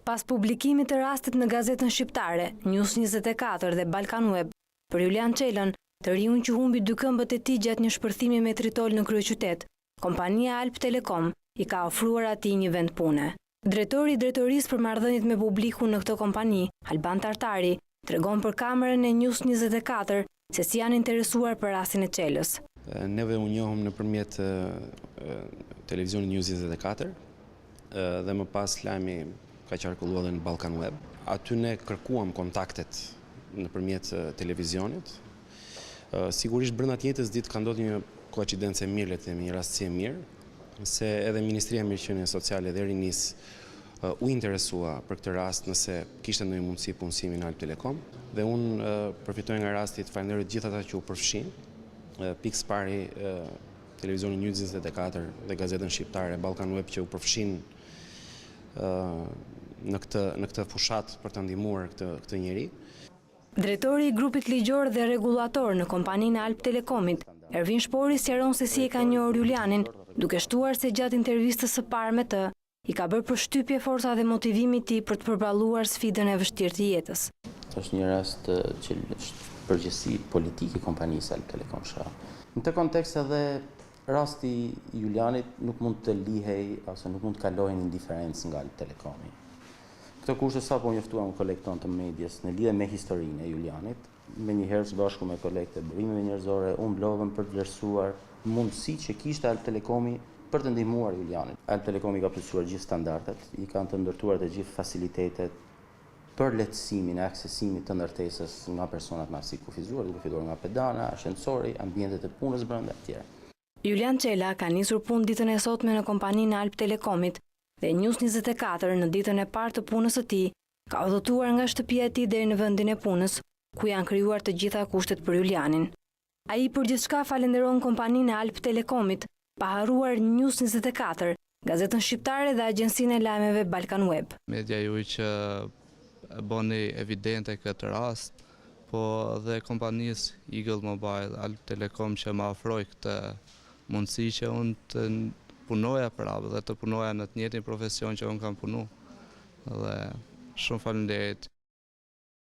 Pas publikimit të rastit në gazetën shqiptare, News 24 dhe Balkan Web, për Julian Çelën, të riun që humbi dy këmbët e tij gjatë një shpërthimi me tritol në kryeqytet, kompania Alp Telekom i ka ofruar atij një vend pune. Drejtori i drejtorisë për marrëdhëniet me publikun në këtë kompani, Alban Tartari, tregon për kamerën e News 24 se si janë interesuar për rastin e Çelës. Neve u njohëm nëpërmjet televizionit News 24 dhe më pas lajmi ka qarkulluar edhe në Balkan Web. Aty ne kërkuam kontaktet nëpërmjet televizionit. Sigurisht brenda të njëjtës ditë ka ndodhur një koincidencë e mirë, le të themi, një rastësi e mirë, se edhe Ministria e Mirëqenies Sociale dhe Rinisë u interesua për këtë rast nëse kishte ndonjë mundësi punësimi në Alp Telekom dhe unë përfitoj nga rasti të falenderoj gjithë ata që u përfshin, pikës pari televizioni News 24 dhe gazetën shqiptare Balkan Web që u përfshin në këtë fushat për të ndihmuar këtë njeri. Drejtori i grupit ligjor dhe rregullator në kompaninë Alp Telekomit, Ervin Shpori sqaron se si e ka njohur Julianin, duke shtuar se gjatë intervistës së parë me të, i ka bërë përshtypje forca dhe motivimi i tij për të përballuar sfidën e vështirë të jetës. Është një rast që është përgjegjësi politike e kompanisë Alp Telekom SHA. Në këtë kontekst edhe rasti i Julianit nuk mund të lihej ose nuk mund të kalojë në indiferencë nga Alp Telekomi. Këtë kushte sapo njoftuam kolegët tonë të medias në lidhje me historinë e Julianit, menjëherë së bashku me kolegët e burimeve njerëzore, u mblodhëm për të vlerësuar mundësitë që kishte Alp Telekomi për të ndihmuar Julianin. Alp Telekomi ka plotësuar gjithë standardet, i kanë të ndërtuar të gjithë facilitetet për lehtësimin e aksesimit të ndërtesës nga personat me aftësi kufizuar, duke filluar nga pedana, ascensori, ambientet e punës brenda etj. Julian Çela ka nisur punë ditën e sotme në kompaninë Alp Telekomit dhe News 24 në ditën e parë të punës së tij ka udhëtuar nga shtëpia e tij deri në vendin e punës, ku janë krijuar të gjitha kushtet për Julianin. Ai për gjithçka falenderon kompaninë Alp Telekomit, pa harruar News 24, gazetën shqiptare dhe agjencinë e lajmeve Balkan Web. Media juaj që bëni evidente këtë rast, po dhe kompanisë Eagle Mobile, Alp Telekom që më ofroi këtë mundësi që unë të punoja prapë dhe të punoja në të njëjtin profesion që unë kam punu. Dhe shumë faleminderit